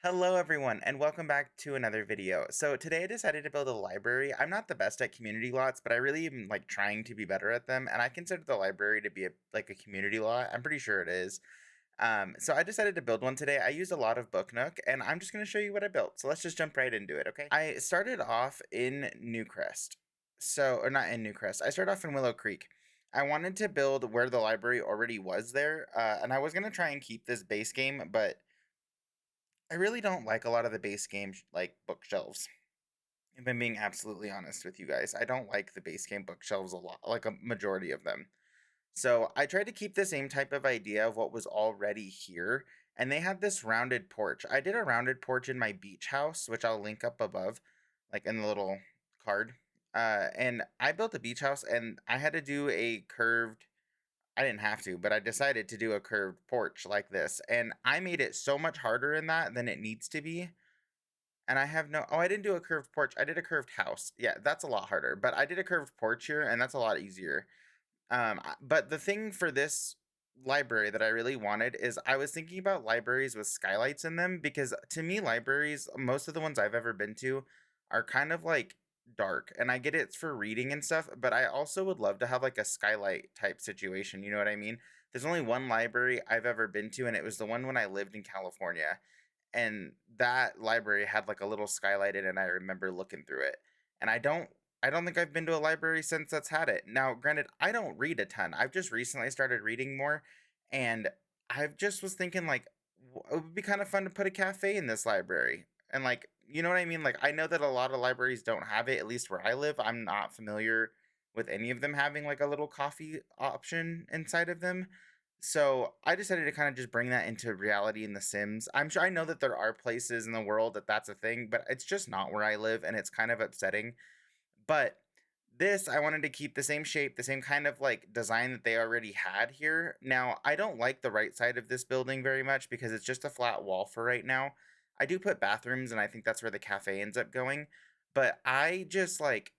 Hello everyone and welcome back to another video. So today I decided to build a library. I'm not the best at community lots, but I really am like trying to be better at them, and I consider the library to be like a community lot. I'm pretty sure it is. So I decided to build one today. I used a lot of Book Nook, and I'm just going to show you what I built. So let's just jump right into it, okay? I started off in Newcrest. Or not in Newcrest. I started off in Willow Creek. I wanted to build where the library already was there, and I was going to try and keep this base game, but I really don't like a lot of the base game like bookshelves. If I'm being absolutely honest with you guys, I don't like the base game bookshelves a lot, like a majority of them. So I tried to keep the same type of idea of what was already here, and they had this rounded porch. I did a rounded porch in my beach house, which I'll link up above, like in the little card. And I built a beach house, and I had to do a curved. I didn't have to, but I decided to do a curved porch like this, and I made it so much harder in that than it needs to be. And I have no, oh, I didn't do a curved porch. I did a curved house. Yeah, that's a lot harder, but I did a curved porch here, and that's a lot easier. But the thing for this library that I really wanted is I was thinking about libraries with skylights in them because to me, libraries, most of the ones I've ever been to, are kind of like dark. And I get it's for reading and stuff, but I also would love to have like a skylight type situation. You know what I mean? There's only one library I've ever been to, and it was the one when I lived in California, and that library had like a little skylight in it, and I remember looking through it. And I don't think I've been to a library since that's had it. Now, granted, I don't read a ton. I've just recently started reading more, and I've just was thinking like it would be kind of fun to put a cafe in this library. And like, you know what I mean? Like I know that a lot of libraries don't have it, at least where I live. I'm not familiar with any of them having like a little coffee option inside of them. So I decided to kind of just bring that into reality in The Sims. I'm sure I know that there are places in the world that that's a thing, but it's just not where I live, and it's kind of upsetting. But this, I wanted to keep the same shape, the same kind of like design that they already had here. Now, I don't like the right side of this building very much because it's just a flat wall for right now. I do put bathrooms, and I think that's where the cafe ends up going. But I just like,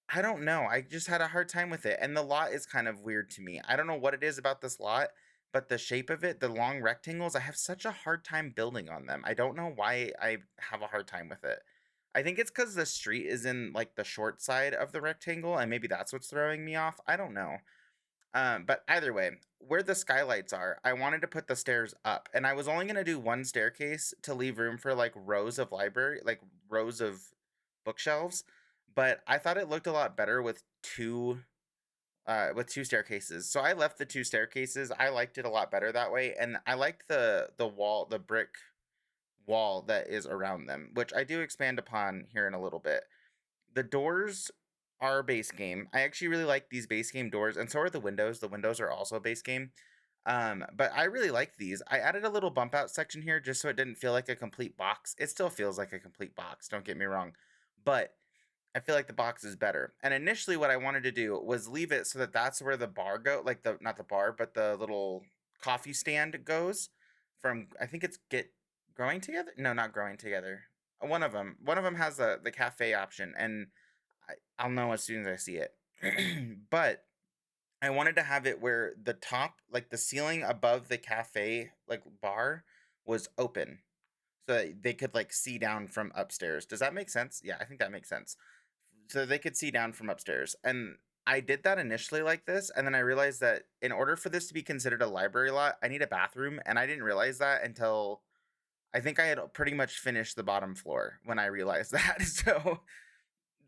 I don't know. I just had a hard time with it. And the lot is kind of weird to me. I don't know what it is about this lot, but the shape of it, the long rectangles, I have such a hard time building on them. I don't know why I have a hard time with it. I think it's because the street is in like the short side of the rectangle, and maybe that's what's throwing me off. I don't know. But either way, where the skylights are, I wanted to put the stairs up, and I was only gonna do one staircase to leave room for like rows of library, like rows of bookshelves. But I thought it looked a lot better with two staircases. So I left the two staircases. I liked it a lot better that way, and I liked the wall, the brick wall that is around them, which I do expand upon here in a little bit. The doors are base game. I actually really like these base game doors, and so are the windows. The windows are also base game. But I really like these. I added a little bump out section here just so it didn't feel like a complete box. It still feels like a complete box, don't get me wrong. But I feel like the box is better. And initially what I wanted to do was leave it so that that's where the bar go, like the not the bar, but the little coffee stand goes from, I think it's Get Growing Together? No, not Growing Together. One of them has the cafe option, and I'll know as soon as I see it. But I wanted to have it where the top, like the ceiling above the cafe, like bar, was open so that they could like see down from upstairs. Does that make sense? Yeah, I think that makes sense. So they could see down from upstairs. And I did that initially like this, and then I realized that in order for this to be considered a library lot, I need a bathroom, and I didn't realize that until I think I had pretty much finished the bottom floor when I realized that. So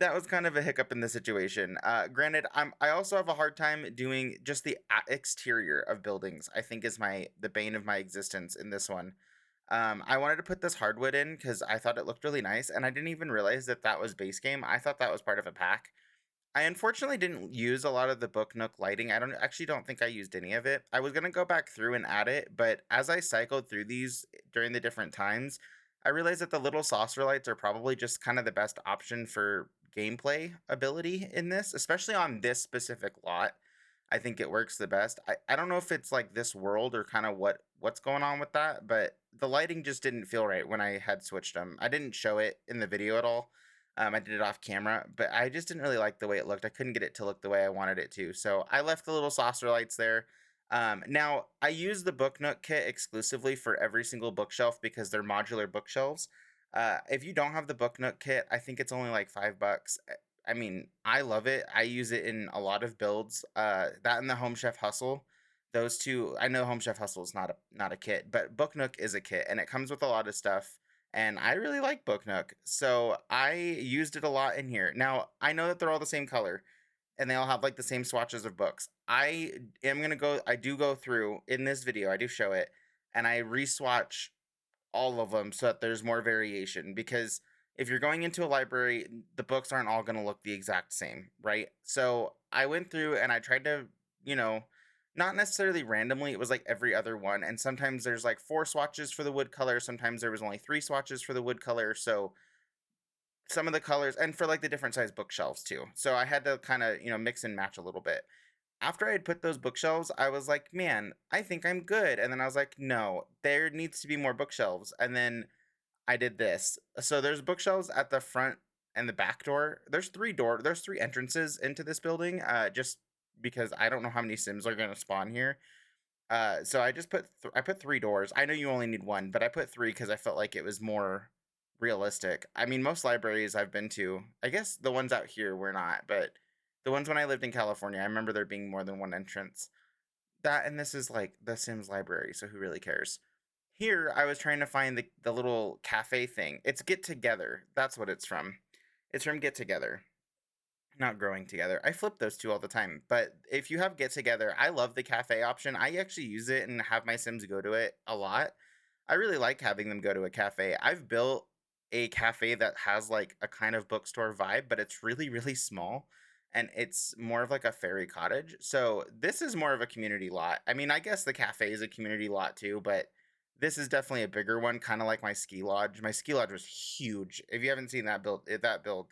that was kind of a hiccup in the situation. Granted, I also have a hard time doing just the exterior of buildings. I think is the bane of my existence in this one. I wanted to put this hardwood in because I thought it looked really nice, and I didn't even realize that that was base game. I thought that was part of a pack. I unfortunately didn't use a lot of the Book Nook lighting. I don't think I used any of it. I was gonna go back through and add it, but as I cycled through these during the different times, I realized that the little saucer lights are probably just kind of the best option for gameplay ability in this, especially on this specific lot. I think it works the best. I don't know if it's like this world or kind of what's going on with that, but the lighting just didn't feel right when I had switched them. I didn't show it in the video at all. I did it off camera, but I just didn't really like the way it looked. I couldn't get it to look the way I wanted it to. So I left the little saucer lights there. Now, I use the Book Nook kit exclusively for every single bookshelf because they're modular bookshelves. If you don't have the Book Nook kit, I think it's only like $5. I mean, I love it. I use it in a lot of builds. That and the Home Chef Hustle. Those two, I know Home Chef Hustle is not a kit, but Book Nook is a kit, and it comes with a lot of stuff. And I really like Book Nook, so I used it a lot in here. Now I know that they're all the same color, and they all have like the same swatches of books. I do go through in this video, I do show it, and I reswatch all of them so that there's more variation because if you're going into a library, the books aren't all going to look the exact same, right? So I went through and I tried to, you know, not necessarily randomly, it was like every other one. And sometimes there's like four swatches for the wood color, sometimes there was only three swatches for the wood color. So some of the colors and for like the different size bookshelves too. So I had to kind of, mix and match a little bit. After I had put those bookshelves, I was like, man, I think I'm good. And then I was like, no, there needs to be more bookshelves. And then I did this. So there's bookshelves at the front and the back door. There's three entrances into this building. Just because I don't know how many Sims are gonna spawn here. So I just I put three doors. I know you only need one, but I put three because I felt like it was more realistic. I mean, most libraries I've been to, I guess the ones out here were not, but the ones when I lived in California, I remember there being more than one entrance. That and this is like the Sims library, so who really cares? Here, I was trying to find the little cafe thing. It's Get Together. That's what it's from. It's from Get Together, not Growing Together. I flip those two all the time. But if you have Get Together, I love the cafe option. I actually use it and have my Sims go to it a lot. I really like having them go to a cafe. I've built a cafe that has like a kind of bookstore vibe, but it's really, really small and it's more of like a fairy cottage. So this is more of a community lot. I mean, I guess the cafe is a community lot too, but this is definitely a bigger one, kind of like my ski lodge. My ski lodge was huge. If you haven't seen that build,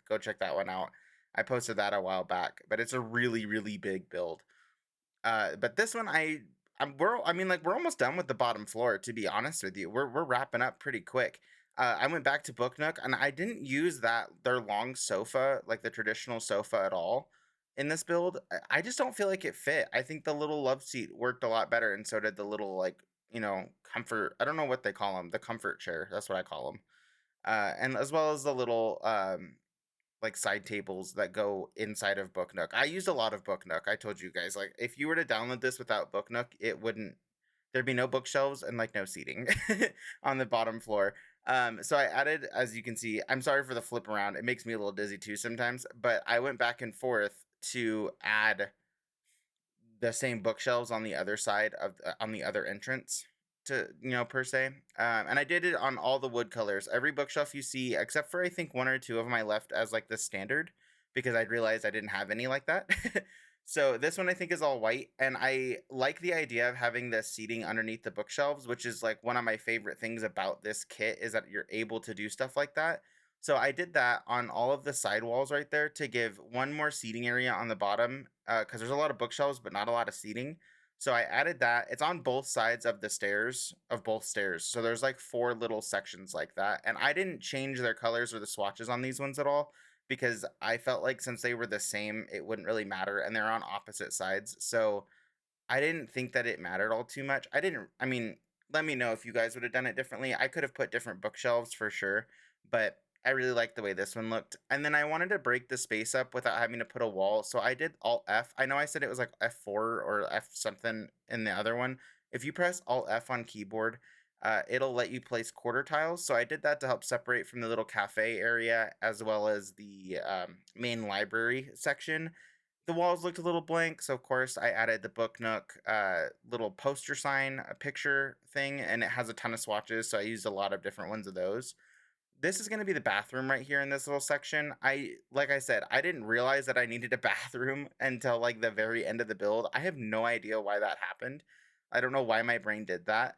go check that one out. I posted that a while back, but it's a really, really big build. But this one, I mean, like we're almost done with the bottom floor. To be honest with you, we're wrapping up pretty quick. I went back to Book Nook, and I didn't use their long sofa, like the traditional sofa, at all in this build. I just don't feel like it fit. I think the little love seat worked a lot better, and so did the little like comfort. I don't know what they call them. The comfort chair. That's what I call them. And as well as the little like side tables that go inside of Book Nook. I used a lot of Book Nook. I told you guys, like, if you were to download this without Book Nook, it wouldn't. There'd be no bookshelves and like no seating on the bottom floor. So I added, as you can see, I'm sorry for the flip around. It makes me a little dizzy too sometimes, but I went back and forth to add the same bookshelves on the other side of on the other entrance to per se, and I did it on all the wood colors. Every bookshelf you see except for I think one or two of them I left as like the standard because I'd realized I didn't have any like that. So this one I think is all white, and I like the idea of having the seating underneath the bookshelves, which is like one of my favorite things about this kit is that you're able to do stuff like that. So I did that on all of the side walls right there to give one more seating area on the bottom, because there's a lot of bookshelves but not a lot of seating. So I added that. It's on both sides of the stairs, of both stairs. So there's like four little sections like that. And I didn't change their colors or the swatches on these ones at all because I felt like since they were the same, it wouldn't really matter. And they're on opposite sides. So I didn't think that it mattered all too much. I mean, let me know if you guys would have done it differently. I could have put different bookshelves for sure, but I really liked the way this one looked. And then I wanted to break the space up without having to put a wall. So I did Alt F. I know I said it was like F4 or F something in the other one. If you press Alt F on keyboard, it'll let you place quarter tiles. So I did that to help separate from the little cafe area as well as the main library section. The walls looked a little blank, so of course I added the Book Nook little poster sign, a picture thing, and it has a ton of swatches, so I used a lot of different ones of those. This is going to be the bathroom right here in this little section. Like I said, I didn't realize that I needed a bathroom until like the very end of the build. I have no idea why that happened. I don't know why my brain did that.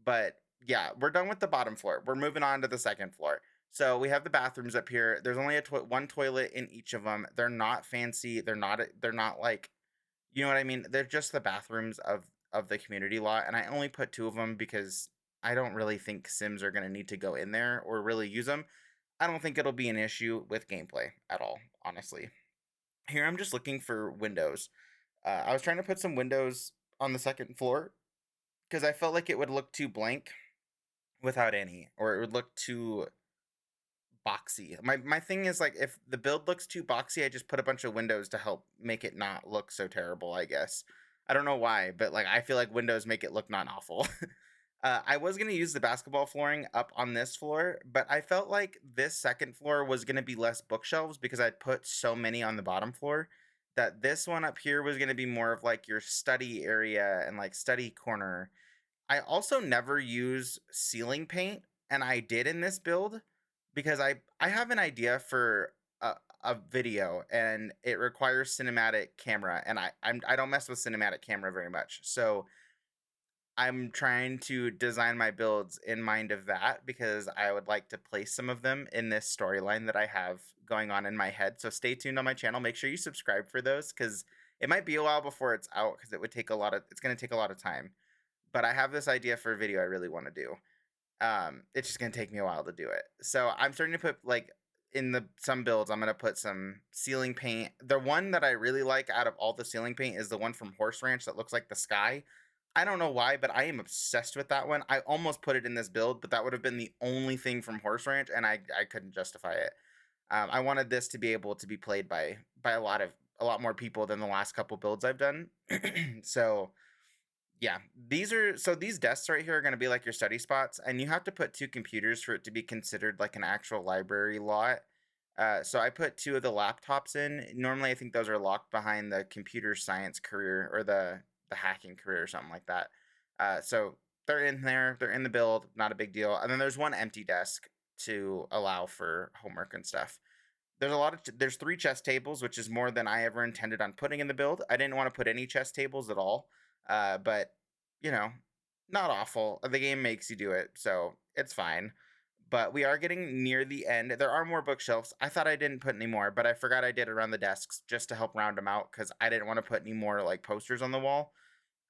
But yeah, we're done with the bottom floor. We're moving on to the second floor. So we have the bathrooms up here. There's only one toilet in each of them. They're not fancy. They're not like, you know what I mean? They're just the bathrooms of the community lot, and I only put two of them because I don't really think Sims are going to need to go in there or really use them. I don't think it'll be an issue with gameplay at all, honestly. Here I'm just looking for windows. I was trying to put some windows on the second floor because I felt like it would look too blank without any, or it would look too boxy. My thing is like if the build looks too boxy, I just put a bunch of windows to help make it not look so terrible, I guess. I don't know why, but like I feel like windows make it look not awful. I was gonna use the basketball flooring up on this floor, but I felt like this second floor was gonna be less bookshelves because I'd put so many on the bottom floor that this one up here was gonna be more of like your study area and like study corner. I also never use ceiling paint, and I did in this build because I have an idea for a video and it requires cinematic camera, and I don't mess with cinematic camera very much. So I'm trying to design my builds in mind of that because I would like to place some of them in this storyline that I have going on in my head. So stay tuned on my channel. Make sure you subscribe for those because it might be a while before it's out because it's going to take a lot of time. But I have this idea for a video I really want to do. It's just gonna take me a while to do it. So I'm starting to put like in the some builds, I'm gonna put some ceiling paint. The one that I really like out of all the ceiling paint is the one from Horse Ranch that looks like the sky. I don't know why, but I am obsessed with that one. I almost put it in this build, but that would have been the only thing from Horse Ranch, and I couldn't justify it. I wanted this to be able to be played by a lot more people than the last couple builds I've done. So yeah, these desks right here are going to be like your study spots, and you have to put two computers for it to be considered like an actual library lot. So I put two of the laptops in. Normally, I think those are locked behind the computer science career or the hacking career or something like that. So they're in there. They're in the build. Not a big deal. And then there's one empty desk to allow for homework and stuff. There's three chess tables, which is more than I ever intended on putting in the build. I didn't want to put any chess tables at all, but you know, not awful. The game makes you do it, so it's fine. But we are getting near the end. There are more bookshelves. I thought I didn't put any more, but I forgot I did around the desks just to help round them out because I didn't want to put any more like posters on the wall.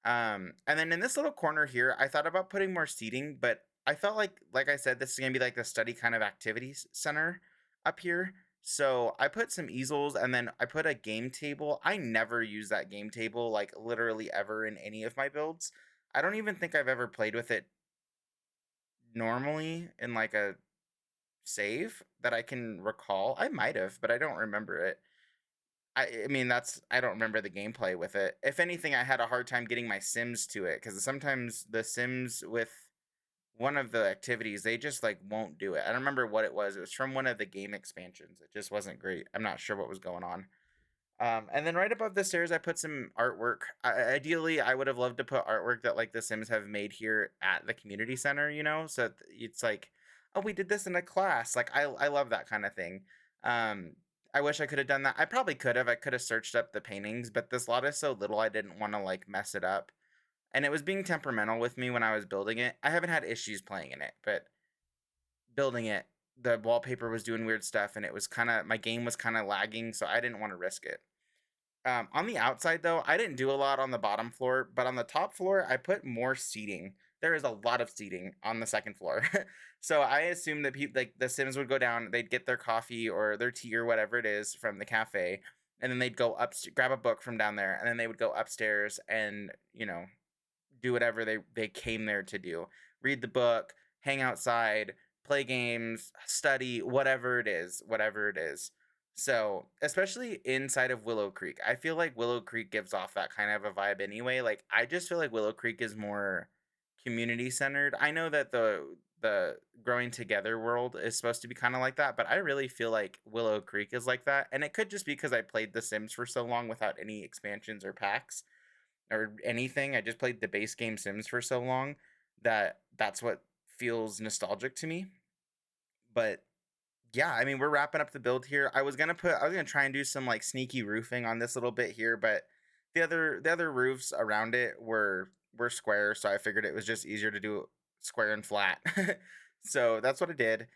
And then in this little corner here, I thought about putting more seating, but I felt like I said, this is gonna be like the study kind of activities center up here. So I put some easels and then I put a game table. I never use that game table like literally ever in any of my builds. I don't even think I've ever played with it normally in like a save that I can recall. I might have, but I don't remember it. I mean I don't remember the gameplay with it. If anything, I had a hard time getting my Sims to it because sometimes the Sims with one of the activities they just like won't do it. I don't remember what it was. It was from one of the game expansions. It just wasn't great. I'm not sure what was going on. And then right above the stairs, I put some artwork. Ideally, I would have loved to put artwork that like the Sims have made here at the community center. So it's like, oh, we did this in a class. Like I love that kind of thing. Um, I wish I could have done that. I probably could have. I could have searched up the paintings, but this lot is so little, I didn't want to like mess it up. And it was being temperamental with me when I was building it. I haven't had issues playing in it, but building it, the wallpaper was doing weird stuff, and it was kind of my game was kind of lagging, so I didn't want to risk it. On the outside, though, I didn't do a lot on the bottom floor, but on the top floor, I put more seating. There is a lot of seating on the second floor. So I assumed that people like the Sims would go down, they'd get their coffee or their tea or whatever it is from the cafe, and then they'd go up, grab a book from down there, and then they would go upstairs and do whatever they came there to do. Read the book, hang outside, play games, study, whatever it is. So, especially inside of Willow Creek, I feel like Willow Creek gives off that kind of a vibe anyway. Like I just feel like Willow Creek is more community centered. I know that the growing together world is supposed to be kind of like that, but I really feel like Willow Creek is like that. And it could just be because I played The Sims for so long without any expansions or packs or anything. I just played the base game Sims for so long that that's what feels nostalgic to me. But yeah, I mean, we're wrapping up the build here. I was gonna try and do some like sneaky roofing on this little bit here, but the other roofs around it were square, so I figured it was just easier to do square and flat. So that's what I did.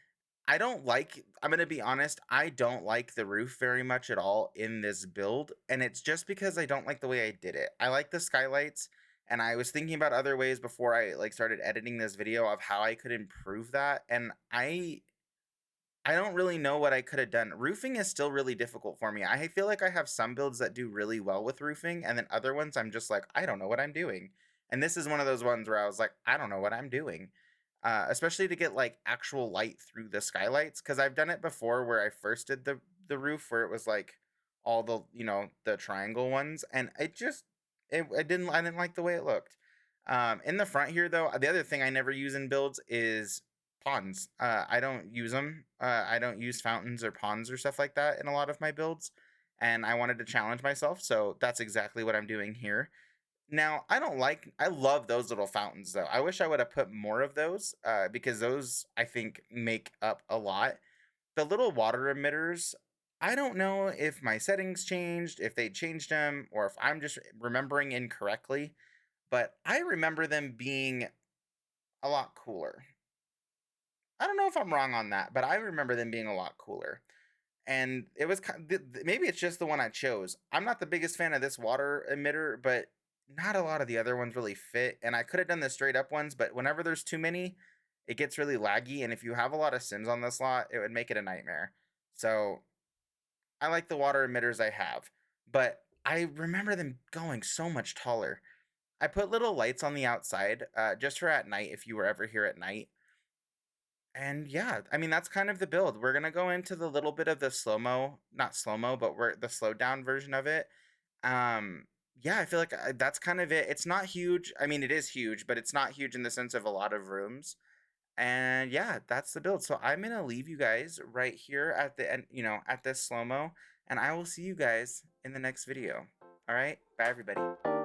I'm going to be honest, I don't like the roof very much at all in this build, and it's just because I don't like the way I did it. I like the skylights, and I was thinking about other ways before I like started editing this video of how I could improve that, and I I don't really know what I could have done. Roofing is still really difficult for me. I feel like I have some builds that do really well with roofing, and then other ones I'm just like, I don't know what I'm doing. And this is one of those ones where I was like, I don't know what I'm doing. Especially to get like actual light through the skylights, because I've done it before where I first did the roof where it was like all the the triangle ones, and it just I didn't like the way it looked. In the front here though, the other thing I never use in builds is ponds. I don't use them. I don't use fountains or ponds or stuff like that in a lot of my builds, and I wanted to challenge myself, so that's exactly what I'm doing here. Now, I love those little fountains though. I wish I would have put more of those because those I think make up a lot. The little water emitters, I don't know if my settings changed, if they changed them, or if I'm just remembering incorrectly, but I remember them being a lot cooler. I don't know if I'm wrong on that, but I remember them being a lot cooler. And it was maybe it's just the one I chose. I'm not the biggest fan of this water emitter, but not a lot of the other ones really fit. And I could have done the straight up ones, but whenever there's too many, it gets really laggy. And if you have a lot of Sims on this lot, it would make it a nightmare. So I like the water emitters I have, but I remember them going so much taller. I put little lights on the outside just for at night if you were ever here at night. And yeah, I mean that's kind of the build. We're gonna go into the little bit of the slow mo, not slow mo, but we're the slowed down version of it. Um, yeah, I feel like that's kind of it. It's not huge. I mean, it is huge, but it's not huge in the sense of a lot of rooms. And yeah, that's the build. So I'm gonna leave you guys right here at the end, at this slow mo, and I will see you guys in the next video. All right, bye everybody.